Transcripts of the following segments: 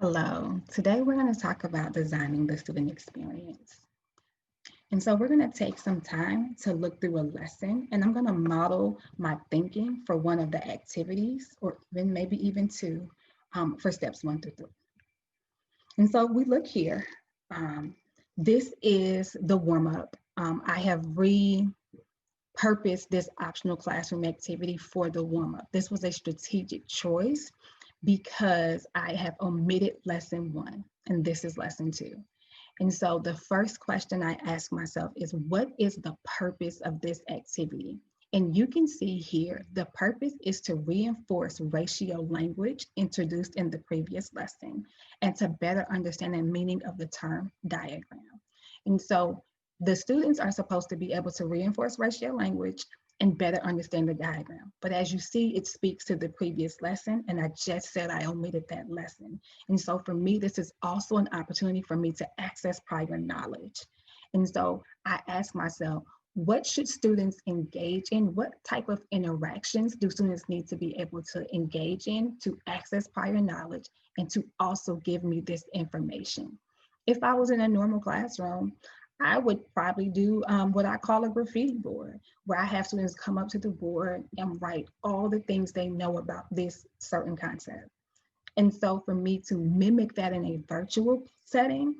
Hello. Today we're going to talk about designing the student experience. And so we're going to take some time to look through a lesson, and I'm going to model my thinking for one of the activities, or even maybe even two, for steps 1 through 3. And so we look here. Um, this is the warm up. I have repurposed this optional classroom activity for the warm up. This was a strategic choice because I have omitted lesson 1, and this is lesson 2. And so the first question I ask myself is, what is the purpose of this activity? And you can see here, the purpose is to reinforce ratio language introduced in the previous lesson and to better understand the meaning of the term diagram. And so the students are supposed to be able to reinforce ratio language and better understand the diagram. But as you see, it speaks to the previous lesson, and I just said I omitted that lesson. And so for me, this is also an opportunity for me to access prior knowledge. And so I ask myself, what should students engage in? What type of interactions do students need to be able to engage in to access prior knowledge and to also give me this information? If I was in a normal classroom, I would probably do what I call a graffiti board, where I have students come up to the board and write all the things they know about this certain concept. And so for me to mimic that in a virtual setting,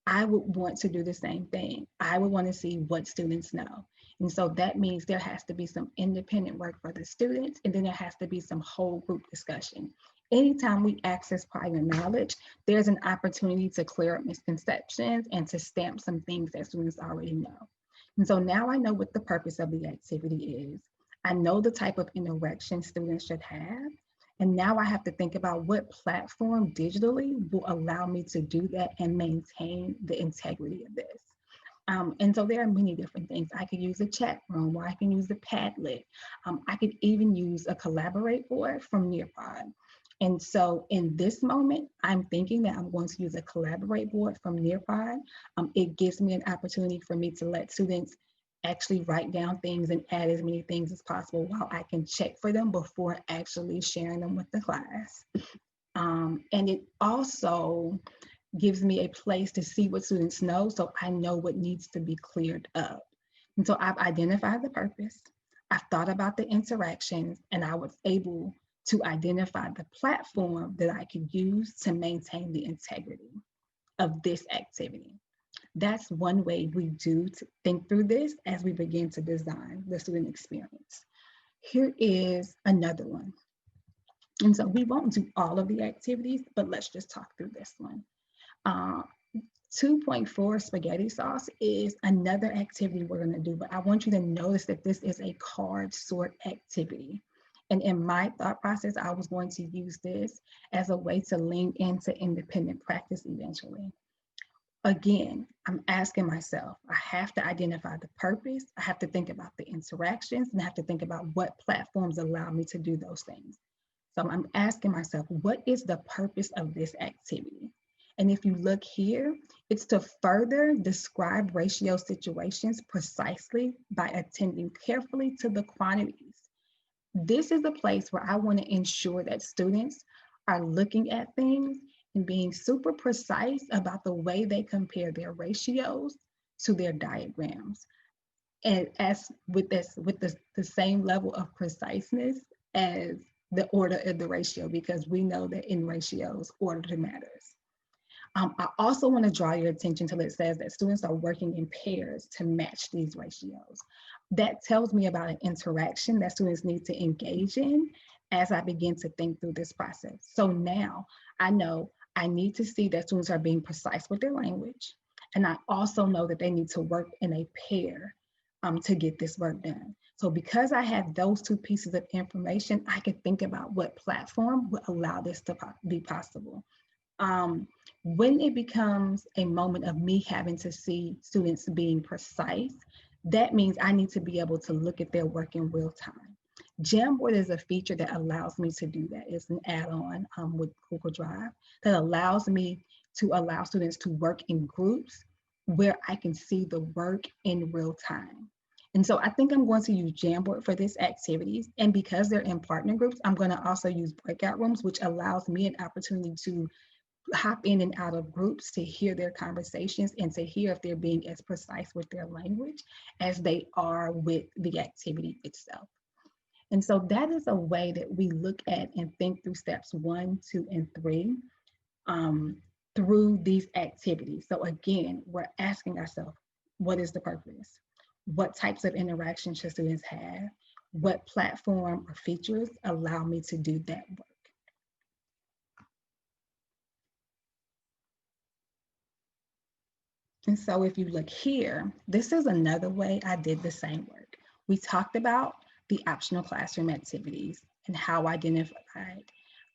I would want to do the same thing. I would want to see what students know. And so that means there has to be some independent work for the students, and then there has to be some whole group discussion. Anytime we access prior knowledge, there's an opportunity to clear up misconceptions and to stamp some things that students already know. And so now I know what the purpose of the activity is. I know the type of interaction students should have. And now I have to think about what platform digitally will allow me to do that and maintain the integrity of this. And so there are many different things. I could use a chat room, or I can use a Padlet. I could even use a Collaborate board from Nearpod. And so in this moment, I'm thinking that I'm going to use a Collaborate board from Nearpod. It gives me an opportunity for me to let students actually write down things and add as many things as possible while I can check for them before actually sharing them with the class. And it also gives me a place to see what students know, so I know what needs to be cleared up. And so I've identified the purpose, I've thought about the interactions, and I was able to identify the platform that I could use to maintain the integrity of this activity. That's one way we do to think through this as we begin to design the student experience. Here is another one. And so we won't do all of the activities, but let's just talk through this one. Uh, 2.4 spaghetti sauce is another activity we're going to do, but I want you to notice that this is a card sort activity. And in my thought process, I was going to use this as a way to lean into independent practice eventually. Again, I'm asking myself, I have to identify the purpose, I have to think about the interactions, and I have to think about what platforms allow me to do those things. So I'm asking myself, what is the purpose of this activity? And if you look here, it's to further describe ratio situations precisely by attending carefully to the quantities. This is a place where I want to ensure that students are looking at things and being super precise about the way they compare their ratios to their diagrams. And as with the same level of preciseness as the order of the ratio, because we know that in ratios, order matters. I also want to draw your attention to it says that students are working in pairs to match these ratios. That tells me about an interaction that students need to engage in as I begin to think through this process. So now I know I need to see that students are being precise with their language. And I also know that they need to work in a pair to get this work done. So because I have those two pieces of information, I can think about what platform would allow this to be possible. When it becomes a moment of me having to see students being precise, that means I need to be able to look at their work in real time. Jamboard is a feature that allows me to do that. It's an add-on with Google Drive that allows me to allow students to work in groups where I can see the work in real time. And so I think I'm going to use Jamboard for this activities. And because they're in partner groups, I'm going to also use breakout rooms, which allows me an opportunity to hop in and out of groups to hear their conversations and to hear if they're being as precise with their language as they are with the activity itself. And so that is a way that we look at and think through steps 1, 2, and 3 um, through these activities. So again, we're asking ourselves, what is the purpose? What types of interactions should students have? What platform or features allow me to do that work? And so if you look here, this is another way I did the same work. We talked about the optional classroom activities and how I identified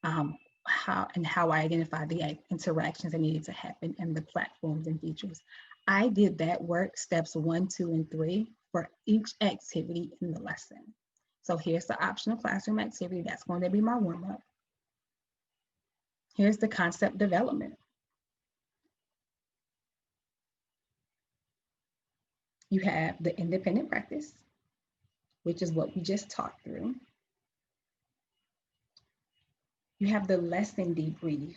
how I identified the interactions that needed to happen and the platforms and features. I did that work, steps 1, 2, and 3 for each activity in the lesson. So here's the optional classroom activity. That's going to be my warm-up. Here's the concept development. You have the independent practice, which is what we just talked through. You have the lesson debrief.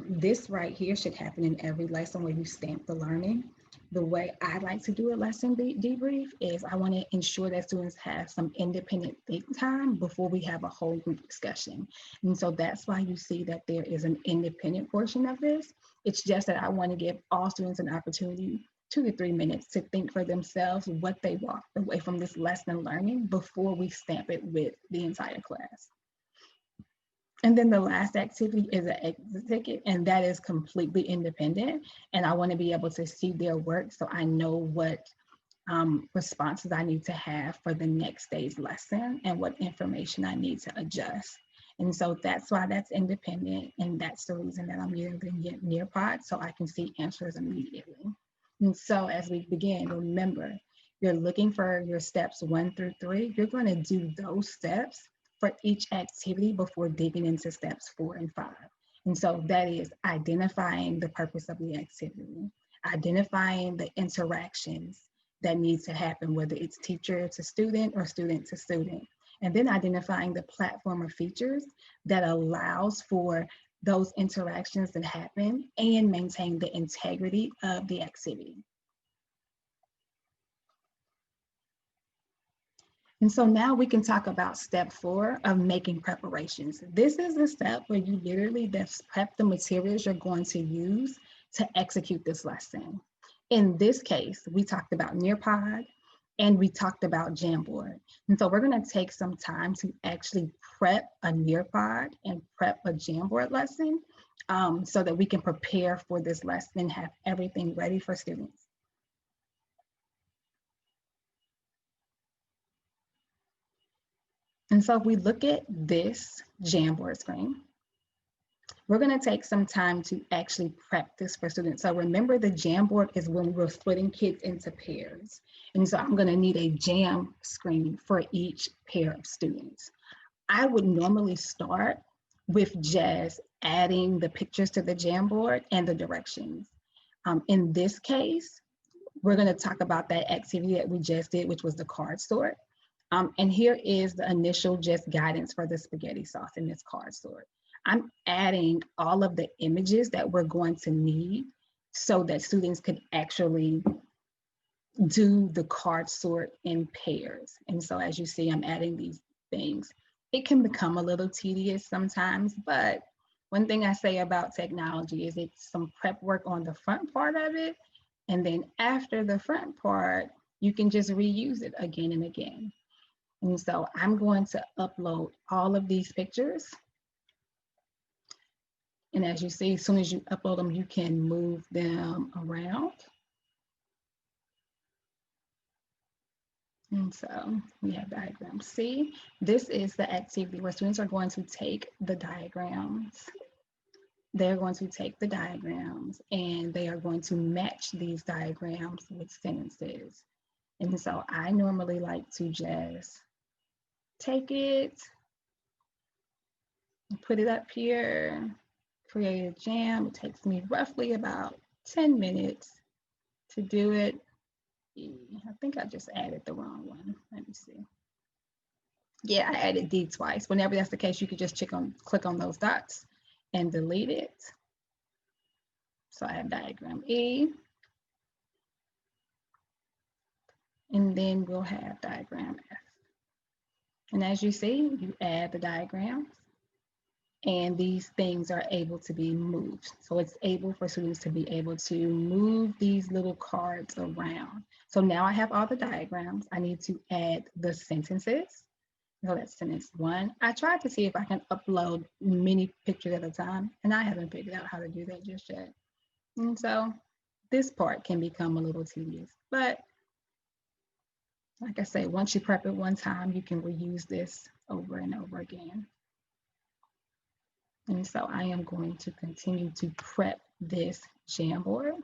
This right here should happen in every lesson where you stamp the learning. The way I like to do a lesson debrief is I want to ensure that students have some independent think time before we have a whole group discussion. And so that's why you see that there is an independent portion of this. It's just that I want to give all students an opportunity 2 to 3 minutes to think for themselves what they walked away from this lesson learning before we stamp it with the entire class. And then the last activity is an exit ticket, and that is completely independent. And I want to be able to see their work so I know what responses I need to have for the next day's lesson and what information I need to adjust. And so that's why that's independent, and that's the reason that I'm using the Nearpod, so I can see answers immediately. And so as we begin, remember, you're looking for your steps 1 through 3. You're going to do those steps for each activity before digging into steps 4 and 5. And so that is identifying the purpose of the activity, identifying the interactions that needs to happen, whether it's teacher to student or student to student, and then identifying the platform or features that allows for those interactions that happen and maintain the integrity of the activity. And so now we can talk about step 4 of making preparations. This is the step where you literally just prep the materials you're going to use to execute this lesson. In this case, we talked about Nearpod and we talked about Jamboard. And so we're going to take some time to actually prep a Nearpod and prep a Jamboard lesson so that we can prepare for this lesson and have everything ready for students. And so if we look at this Jamboard screen, we're going to take some time to actually prep this for students. So remember, the Jamboard is when we're splitting kids into pairs. And so I'm going to need a Jam screen for each pair of students. I would normally start with just adding the pictures to the Jamboard and the directions. In this case, we're going to talk about that activity that we just did, which was the card sort. And here is the initial just guidance for the spaghetti sauce in this card sort. I'm adding all of the images that we're going to need so that students could actually do the card sort in pairs. And so as you see, I'm adding these things. It can become a little tedious sometimes, but one thing I say about technology is it's some prep work on the front part of it. And then after the front part, you can just reuse it again and again. And so I'm going to upload all of these pictures. And as you see, as soon as you upload them, you can move them around. And so we have diagram C. This is the activity where students are going to take the diagrams. They're going to take the diagrams and they are going to match these diagrams with sentences. And so I normally like to just take it, put it up here, create a jam. It takes me roughly about 10 minutes to do it. I think I just added the wrong one. Let me see. Yeah, I added D twice. Whenever that's the case, you could just click on those dots and delete it. So I have diagram E, and then we'll have diagram F. And as you see, you add the diagrams, and these things are able to be moved. So it's able for students to be able to move these little cards around. So now I have all the diagrams. I need to add the sentences. So that's sentence 1. I tried to see if I can upload many pictures at a time, and I haven't figured out how to do that just yet. And so this part can become a little tedious, but like I say, once you prep it one time, you can reuse this over and over again. And so I am going to continue to prep this Jamboard.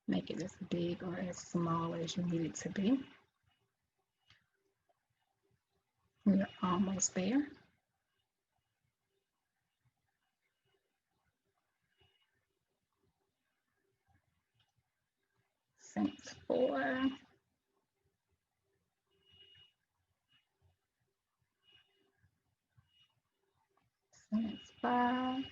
Make it as big or as small as you need it to be. We're almost there. Sentence 4. Sentence 5.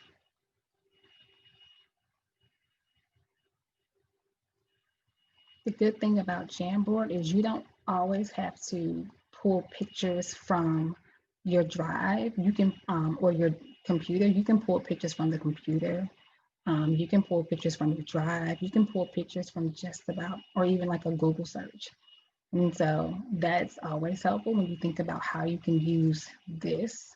The good thing about Jamboard is you don't always have to pull pictures from your drive. You can, or your computer, you can pull pictures from the computer. You can pull pictures from your drive. You can pull pictures from just about, or even like a Google search. And so that's always helpful when you think about how you can use this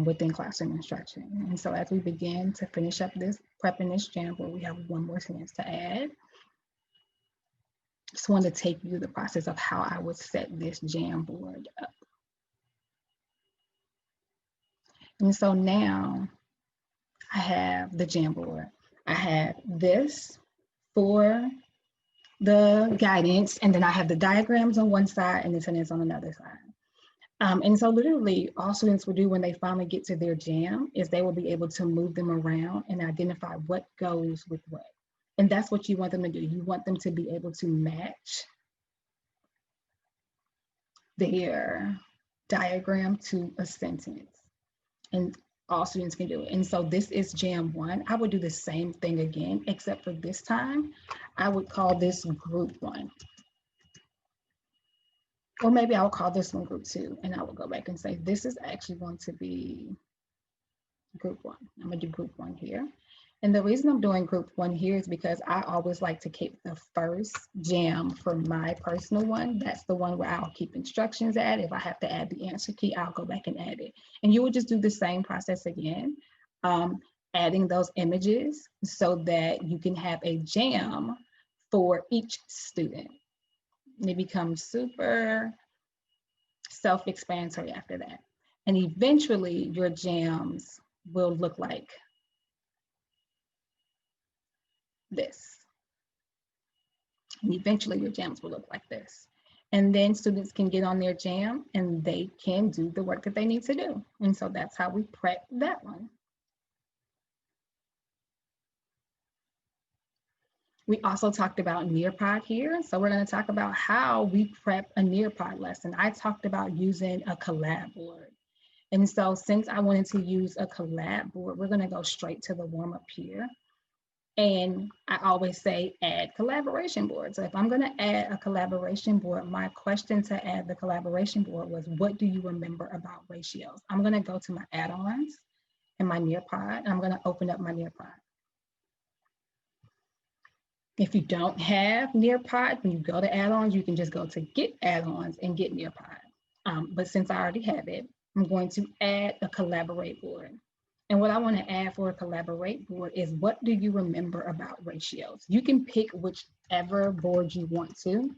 within classroom instruction. And so as we begin to finish up this, prepping this Jamboard, we have one more sentence to add. Just wanted to take you through the process of how I would set this Jamboard up. And so now I have the Jamboard. I have this for the guidance, and then I have the diagrams on one side and the sentence on another side. And so literally all students will do when they finally get to their jam is they will be able to move them around and identify what goes with what. And that's what you want them to do. You want them to be able to match their diagram to a sentence. And all students can do it. And so this is Jam 1. I would do the same thing again, except for this time, I would call this Group 1. Or maybe I'll call this one Group 2, and I will go back and say, this is actually going to be Group 1. I'm gonna do Group 1 here. And the reason I'm doing Group 1 here is because I always like to keep the first jam for my personal one. That's the one where I'll keep instructions at. If I have to add the answer key, I'll go back and add it. And you would just do the same process again, adding those images so that you can have a jam for each student. And it becomes super self-explanatory after that. And eventually your jams will look like this. And eventually your jams will look like this. And then students can get on their jam and they can do the work that they need to do. And so that's how we prep that one. We also talked about Nearpod here. So we're going to talk about how we prep a Nearpod lesson. I talked about using a collab board. And so since I wanted to use a collab board, we're going to go straight to the warm up here. And I always say add collaboration board. So if I'm going to add a collaboration board, my question to add the collaboration board was, what do you remember about ratios? I'm going to go to my add-ons and my Nearpod, and I'm going to open up my Nearpod. If you don't have Nearpod, when you go to add-ons, you can just go to get add-ons and get Nearpod. But since I already have it, I'm going to add a collaborate board. And what I want to add for a collaborate board is, what do you remember about ratios? You can pick whichever board you want to.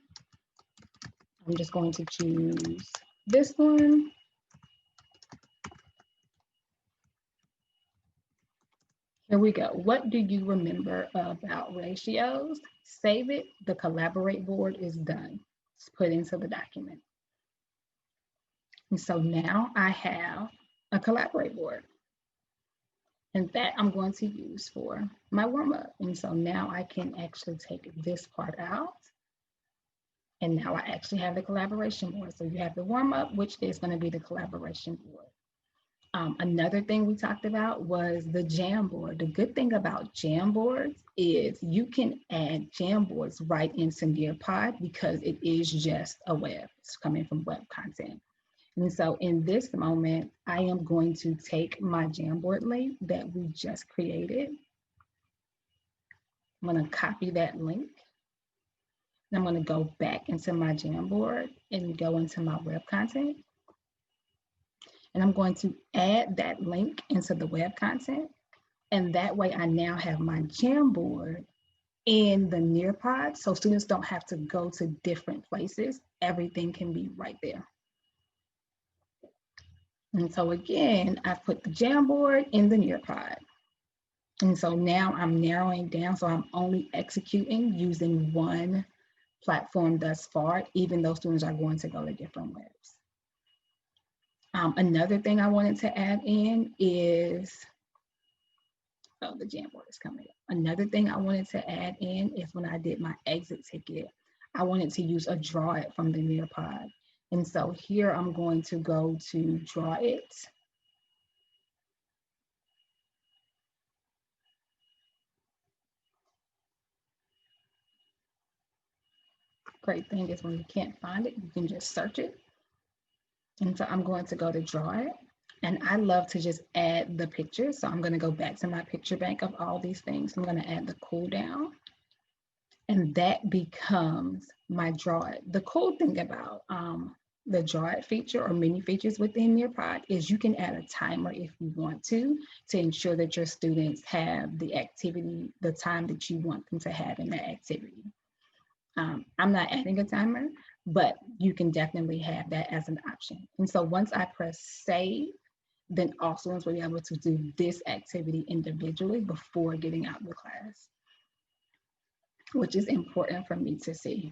I'm just going to choose this one. Here we go. What do you remember about ratios? Save it. The collaborate board is done. It's put into the document. And so now I have a collaborate board. And that I'm going to use for my warm up. And so now I can actually take this part out And now I actually have the collaboration board. So you have the warm up, which is going to be the collaboration board. Another thing we talked about was the Jamboard. The good thing about Jamboards is you can add Jamboards right into Nearpod because it is just a web. It's coming from web content. And so in this moment, I am going to take my Jamboard link that we just created. I'm going to copy that link. And I'm going to go back into my Jamboard and go into my web content. And I'm going to add that link into the web content. And that way I now have my Jamboard in the Nearpod, so students don't have to go to different places. Everything can be right there. And so again, I've put the Jamboard in the Nearpod. And so now I'm narrowing down, so I'm only executing using one platform thus far, even though students are going to go to different webs. Another thing I wanted to add in is, oh, the Jamboard is coming up. Another thing I wanted to add in is when I did my exit ticket, I wanted to use a draw it from the Nearpod. And so here I'm going to go to draw it. Great thing is when you can't find it, you can just search it. And so I'm going to go to draw it. And I love to just add the picture. So I'm going to go back to my picture bank of all these things. I'm going to add the cooldown. And that becomes my draw it. The cool thing about the draw it feature or many features within Nearpod is you can add a timer if you want to ensure that your students have the activity, the time that you want them to have in that activity. I'm not adding a timer, but you can definitely have that as an option. And so once I press save, then all students will be able to do this activity individually before getting out of the class, which is important for me to see.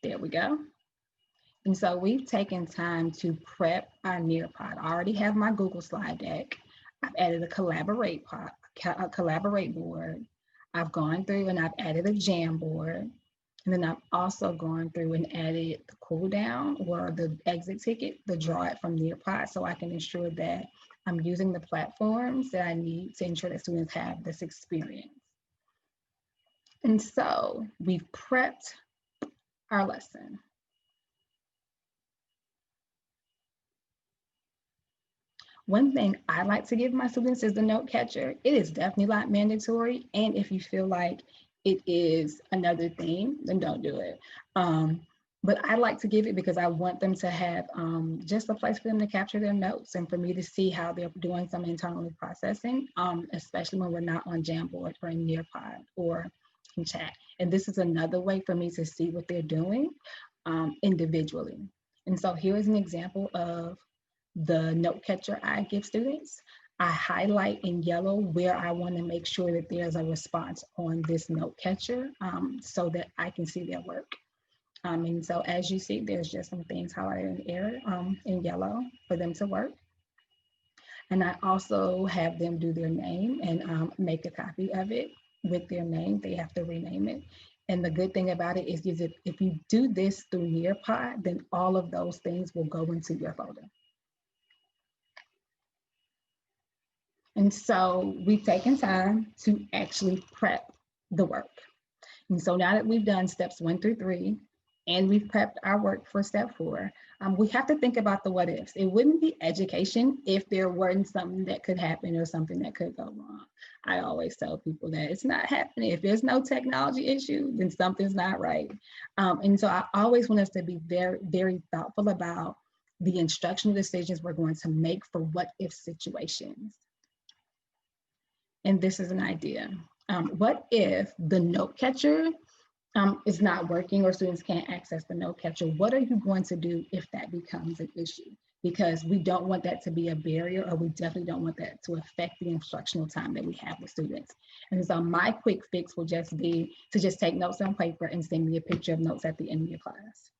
There we go. And so we've taken time to prep our Nearpod. I already have my Google slide deck. I've added a collaborate board. I've gone through and I've added a Jamboard. And then I've also gone through and added the cooldown or the exit ticket, the draw it from Nearpod, so I can ensure that I'm using the platforms that I need to ensure that students have this experience. And so we've prepped our lesson. One thing I like to give my students is the note catcher. It is definitely not mandatory. And if you feel like it is another thing, then don't do it. But I like to give it because I want them to have just a place for them to capture their notes and for me to see how they're doing some internally processing, especially when we're not on Jamboard or in Nearpod or in chat. And this is another way for me to see what they're doing individually. And so here is an example of the note catcher I give students. I highlight in yellow where I want to make sure that there's a response on this note catcher so that I can see their work. And so as you see, there's just some things highlighted in yellow for them to work. And I also have them do their name and make a copy of it with their name. They have to rename it. And the good thing about it is if you do this through Nearpod, then all of those things will go into your folder. And so we've taken time to actually prep the work. And so now that we've done steps 1 through 3, and we've prepped our work for step 4, we have to think about the what ifs. It wouldn't be education if there weren't something that could happen or something that could go wrong. I always tell people that it's not happening. If there's no technology issue, then something's not right. And so I always want us to be very, very thoughtful about the instructional decisions we're going to make for what if situations. And this is an idea. What if the note catcher is not working or students can't access the note catcher? What are you going to do if that becomes an issue? Because we don't want that to be a barrier, or we definitely don't want that to affect the instructional time that we have with students. And so my quick fix will just be to just take notes on paper and send me a picture of notes at the end of your class.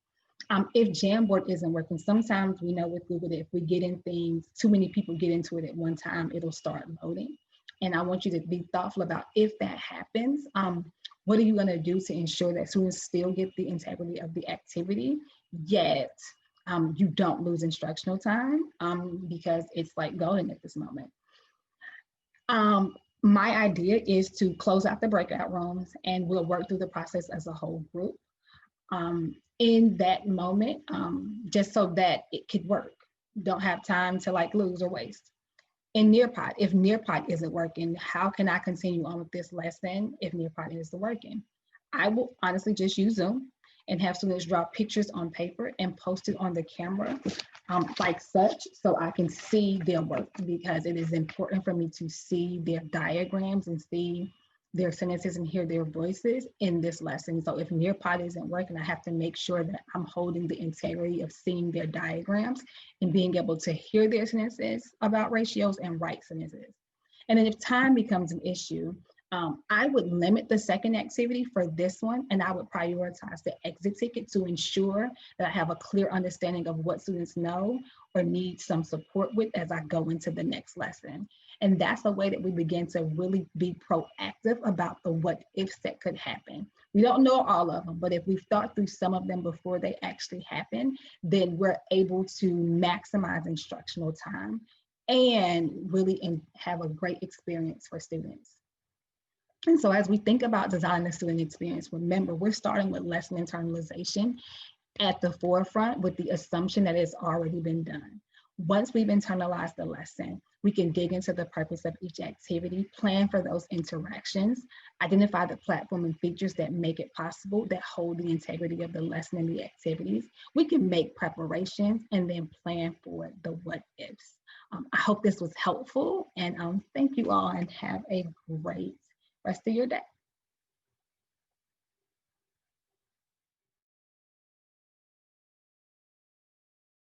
If Jamboard isn't working, sometimes we know with Google that if we get in things, too many people get into it at one time, it'll start loading. And I want you to be thoughtful about if that happens, what are you going to do to ensure that students still get the integrity of the activity, yet you don't lose instructional time, because it's like golden at this moment. My idea is to close out the breakout rooms and we'll work through the process as a whole group in that moment, just so that it could work. Don't have time to like lose or waste. In Nearpod, if Nearpod isn't working, how can I continue on with this lesson if Nearpod isn't working? I will honestly just use Zoom and have students draw pictures on paper and post it on the camera, like such, so I can see their work, because it is important for me to see their diagrams and see their sentences and hear their voices in this lesson. So if Nearpod isn't working, I have to make sure that I'm holding the integrity of seeing their diagrams and being able to hear their sentences about ratios and write sentences. And then if time becomes an issue, I would limit the second activity for this one, and I would prioritize the exit ticket to ensure that I have a clear understanding of what students know or need some support with as I go into the next lesson. And that's a way that we begin to really be proactive about the what ifs that could happen. We don't know all of them, but if we've thought through some of them before they actually happen, then we're able to maximize instructional time and really have a great experience for students. And so as we think about designing the student experience, remember, we're starting with lesson internalization at the forefront with the assumption that it's already been done. Once we've internalized the lesson, we can dig into the purpose of each activity, plan for those interactions, identify the platform and features that make it possible, that hold the integrity of the lesson and the activities. We can make preparations and then plan for the what ifs. I hope this was helpful, and thank you all, and have a great rest of your day.